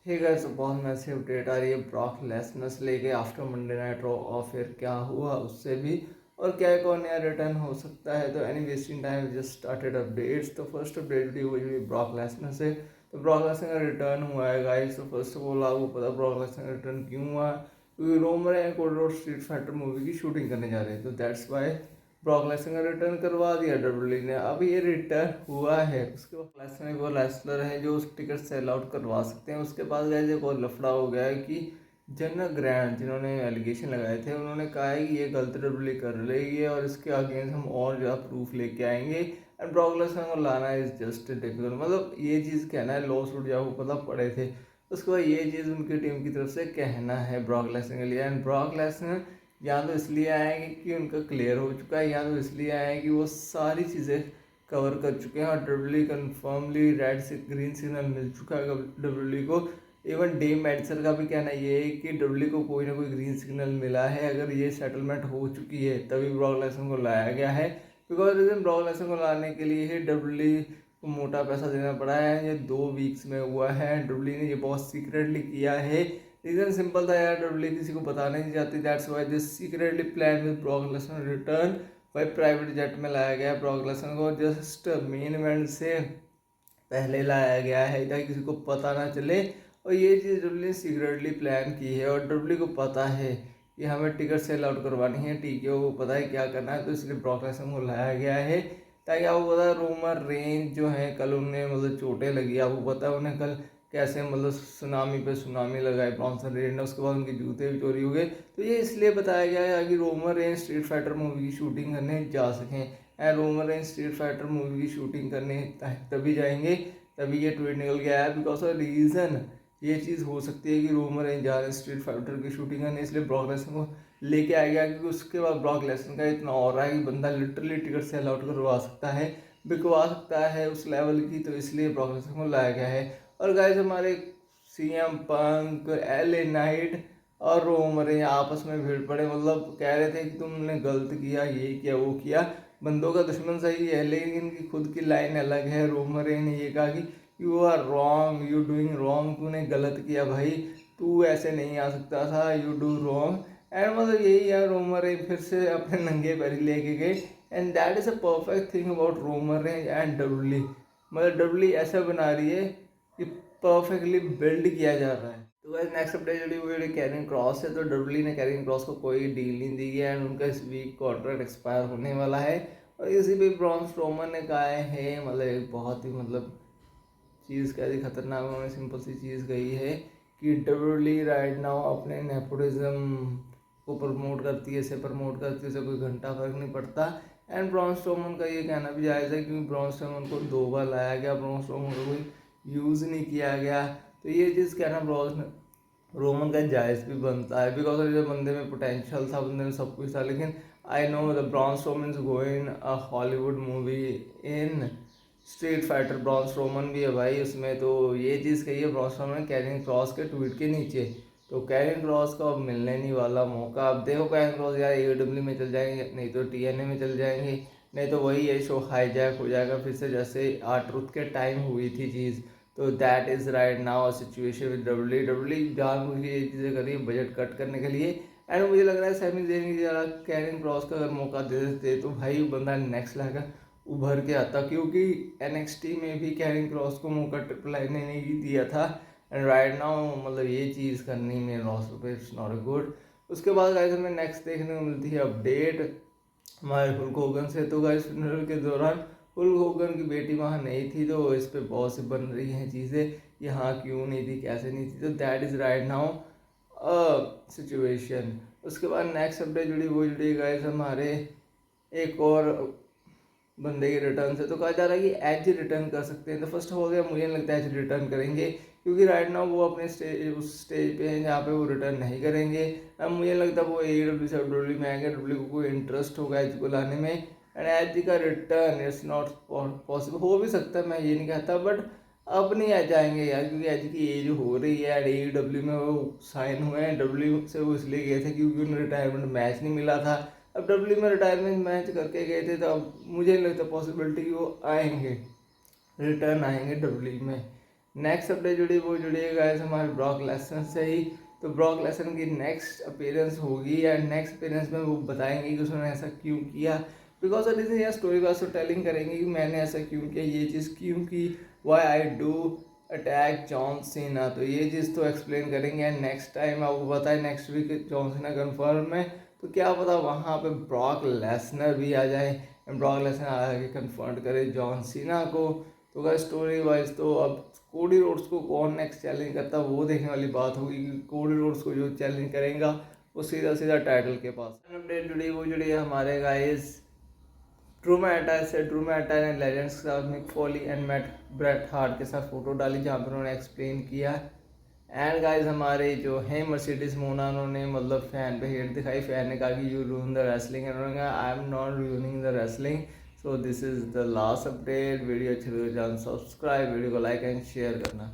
Hey guys, बहुत massive update आ रही है ब्रॉक लेसनर से लेके आफ्टर मंडे नाइट रॉ और फिर क्या हुआ उससे भी, और क्या कौन नया रिटर्न हो सकता है। तो any wasting time just started updates. तो फर्स्ट अपडेट भी हुई ब्रॉक लेसनर से। तो ब्रॉक लेसनर का रिटर्न हुआ है गाइस। तो फर्स्ट ऑफ ऑल आपको पता ब्रॉक लेसनर का रिटर्न क्यों हुआ, क्योंकि Roman and cold war street fighter movie की शूटिंग करने जा रहे हैं। तो दैट्स वाई ब्रॉक लेसनर का रिटर्न करवा दिया डब्ल्यूडब्ल्यूई ने। अब ये रिटर्न हुआ है, उसके बाद लेसनर वो रेसलर है जो उस टिकट सेल आउट करवा सकते हैं। उसके बाद गए एक और लफड़ा हो गया है कि जनरल ग्रैंड जिन्होंने एलिगेशन लगाए थे उन्होंने कहा है कि ये गलत डब्ल्यूडब्ल्यूई कर रही है और इसके अगेंस्ट हम और ज़्यादा प्रूफ लेके आएंगे। एंड ब्रॉक लेसनर को लाना इज जस्ट डिफिकल्ट, मतलब ये चीज़ कहना है लॉ सूट जब पता पड़े थे। उसके बाद ये चीज़ उनकी टीम की तरफ से कहना है ब्रॉक लेसनर के लिए। एंड ब्रॉक लेसनर या तो इसलिए आएंगे कि उनका क्लियर हो चुका है, या तो इसलिए आए हैं कि वो सारी चीज़ें कवर कर चुके हैं और डब्ल्यूडब्ल्यूई कन्फर्मली रेड से ग्रीन सिग्नल मिल चुका है डब्ल्यूडब्ल्यूई को। इवन डेम मेडिसन का भी कहना ये है कि डब्ल्यूडब्ल्यूई को कोई ना कोई ग्रीन सिग्नल मिला है। अगर ये सेटलमेंट हो चुकी है तभी ब्रॉक लेसनर को लाया गया है, बिकॉज रीजन ब्रॉक लेसनर को लाने के लिए ही डब्ल्यूडब्ल्यूई को मोटा पैसा देना पड़ा है। ये 2 वीक्स में हुआ है। डब्ल्यूडब्ल्यूई ने ये बहुत सीक्रेटली किया है। रीजन सिंपल था यार, डब्ल्यूडब्ल्यूई किसी को बताना नहीं चाहती। That's why this secretly plan with Brock Lesnar return. भाई प्राइवेट जेट में लाया गया है ब्रॉक लेसनर को, जस्ट मेन इवेंट से पहले लाया गया है ताकि किसी को पता ना चले। और ये चीज़ डब्ल्यूडब्ल्यूई ने सीक्रेटली प्लान की है और डब्ल्यूडब्ल्यूई को पता है कि हमें टिकट सेल आउट करवानी है, टीके को पता है क्या करना है। तो इसलिए ब्रॉक लेसनर को लाया गया है ताकि आपको पता है रोमन रेंज जो है कल उन्हें मतलब चोटें लगी, आपको पता है उन्हें कल कैसे मतलब सुनामी पे सुनामी लगाई ब्रॉन्सन रेंज ने। उसके बाद उनके जूते भी चोरी हो गए। तो ये इसलिए बताया गया है कि Roman Reigns street fighter movie की शूटिंग करने जा सकें। And Roman Reigns street fighter movie की शूटिंग करने तभी जाएंगे, तभी ये ट्वीट निकल गया है। बिकॉज ऑफ रीज़न ये चीज़ हो सकती है कि रोमन रेंज जा रहे हैं स्ट्रीट फाइटर की शूटिंग करने, इसलिए ब्रॉक लेसनर को लेके आ गया। क्योंकि उसके बाद ब्रॉक लेसनर का इतना और है कि बंदा लिटरली टिकट सेल आउट करवा सकता है, बिकवा सकता है उस लेवल की। तो इसलिए ब्रॉक लेसनर को लाया गया है। और गाइस हमारे CM Punk, L A night और रोमन रेंज आपस में भिड़ पड़े, मतलब कह रहे थे कि तुमने गलत किया, ये किया वो किया। बंदों का दुश्मन सही है लेकिन इनकी खुद की लाइन अलग है। रोमन रेंज ने ये कहा कि you are wrong, you doing wrong, तूने गलत किया भाई, तू ऐसे नहीं आ सकता था, यू डू रॉन्ग। एंड मतलब यही है, रोमन रेंज फिर से अपने नंगे पैरी लेके गए। And that is a perfect thing about Roman Reigns and WWE. मतलब डब्ल्यूडब्ल्यूई ऐसा बना रही है कि परफेक्टली बिल्ड किया जा रहा है। तो गाइस नेक्स्ट अपडेट जुड़ी हुई है कैरियन क्रॉस से। तो डब्ल्यूडब्ल्यूई ने कैरियन क्रॉस को कोई डील नहीं दी है एंड उनका इस वीक कॉन्ट्रैक्ट एक्सपायर होने वाला है। और इसी पे ब्रॉन स्ट्रोमन ने कहा है, मतलब एक बहुत ही मतलब चीज़ कैसी खतरनाक, उन्होंने सिंपल सी चीज़ कही है कि डब्ल्यूडब्ल्यूई राइट नाउ अपने नेपोटिज्म को प्रमोट करती है, इसे प्रमोट करती है, इसे कोई घंटा फर्क नहीं पड़ता। एंड ब्रॉन स्ट्रोमन का ये कहना भी जायज़ है क्योंकि ब्रॉन स्ट्रोमन को 2 बार लाया गया, ब्रॉन स्ट्रोमन का कोई यूज़ नहीं किया गया। तो ये चीज़ कहना ब्रॉन रोमन का जायज़ भी बनता है, बिकॉज जो बंदे में पोटेंशियल था, बंदे में सब कुछ था। लेकिन I know the Braun Strowman is going a Hollywood movie in street fighter. Braun Strowman भी है भाई उसमें। तो ये चीज़ कही है ब्रॉन स्ट्रोमन कैरियन क्रॉस के ट्वीट के नीचे। तो कैरियन क्रॉस को अब मिलने नहीं वाला मौका। अब देखो कैरियन क्रॉस यार AEW में चल जाएंगे, नहीं तो TNA में चल जाएंगे, नहीं तो वही है शो हाईजैक हो जाएगा फिर से, जैसे R-Truth के टाइम हुई थी चीज़। तो that is right now situation with WWE जानबूझ के ये चीज़ें करी बजट कट करने के लिए। एंड मुझे लग रहा है सैमी ज़ेन की जरा कैरियन क्रॉस का अगर मौका दे देते तो भाई बंदा नेक्स्ट लेवल उभर के आता, क्योंकि NXT में भी कैरिन क्रॉस को मौका ट्रिपल आई ने नहीं दिया था। एंड राइट नाउ मतलब ये चीज़ करनी में रोस्टर पे इट्स नॉट गुड। उसके बाद गाइस हमें नेक्स्ट देखने को मिलती है अपडेट हमारे हुल्क होगन से। तो गाइस फ्यूनरल के दौरान हुल्क होगन की बेटी वहाँ नहीं थी, तो इस पर बहुत सी बन रही हैं चीज़ें कि हाँ क्यों नहीं थी, कैसे नहीं थी। तो that is right now situation. उसके बाद नेक्स्ट अपडेट जुड़ी गाइस हमारे एक और बंदे के रिटर्न से। तो कहा जा रहा है कि एज रिटर्न कर सकते हैं। तो फर्स्ट ऑफ ऑल मुझे नहीं लगता है एज रिटर्न करेंगे, क्योंकि राइट नाउ वो अपने स्टेज उस स्टेज पे हैं जहाँ पे वो रिटर्न नहीं करेंगे। अब मुझे लगता है वो AEW से डब्ल्यू में आएंगे, डब्ल्यू को कोई इंटरेस्ट होगा एज को लाने में। एंड एज का रिटर्न इट्स नॉट पॉसिबल, हो भी सकता है मैं ये नहीं कहता, बट अब नहीं एज आएंगे यार, क्योंकि एज की एज हो रही है। एंड AEW में वो साइन हुए हैं, डब्ल्यू से वो इसलिए गए थे क्योंकि उन्हें रिटायरमेंट मैच नहीं मिला था। अब डब्ल्यू में रिटायरमेंट मैच करके गए थे, तो अब मुझे नहीं लगता पॉसिबिलिटी कि वो आएंगे, रिटर्न आएंगे डब्ल्यू में। नेक्स्ट अपडेट जुड़ी वो जुड़ी है गाइस हमारे ब्रॉक लेसन से ही। तो ब्रॉक लेसन की नेक्स्ट अपीयरेंस होगी एंड नेक्स्ट अपीयरेंस में वो बताएंगे कि उसने ऐसा क्यों किया, बिकॉज ऑफ दिस या स्टोरी का सो टेलिंग करेंगे कि मैंने ऐसा क्यों किया, ये चीज़ क्यों की, why I do attack John Cena. तो ये चीज़ तो एक्सप्लेन करेंगे एंड नेक्स्ट टाइम आपको पता है next week John Cena confirm है, तो क्या पता वहाँ पे ब्रॉक लेसनर भी आ जाए एंड ब्रॉक लेसनर आके कन्फर्म करे जॉन सीना को। तो अगर स्टोरी वाइज तो अब कोडी रोड्स को कौन नेक्स्ट चैलेंज करता है वो देखने वाली बात होगी, कि कोडी रोड्स को जो चैलेंज करेगा वो सीधा सीधा टाइटल के पास। अपडेट जुड़ी वो जुड़ी है हमारे गाइस ड्रू मैटायर से। ड्रू मैटायर ने लेजेंड्स के साथ Mick Foley and Matt Bret Hart के साथ फोटो डाली जहाँ पर उन्होंने एक्सप्लेन किया। एंड गाइस हमारे जो है मर्सिडीज मोना उन्होंने मतलब फैन पे हेट दिखाई, फैन ने कहा कि यू रूइन द रेसलिंग, उन्होंने कहा I am not ruining the wrestling. So this is the last update. Video अच्छी लगे सब्सक्राइब, वीडियो को लाइक एंड शेयर करना।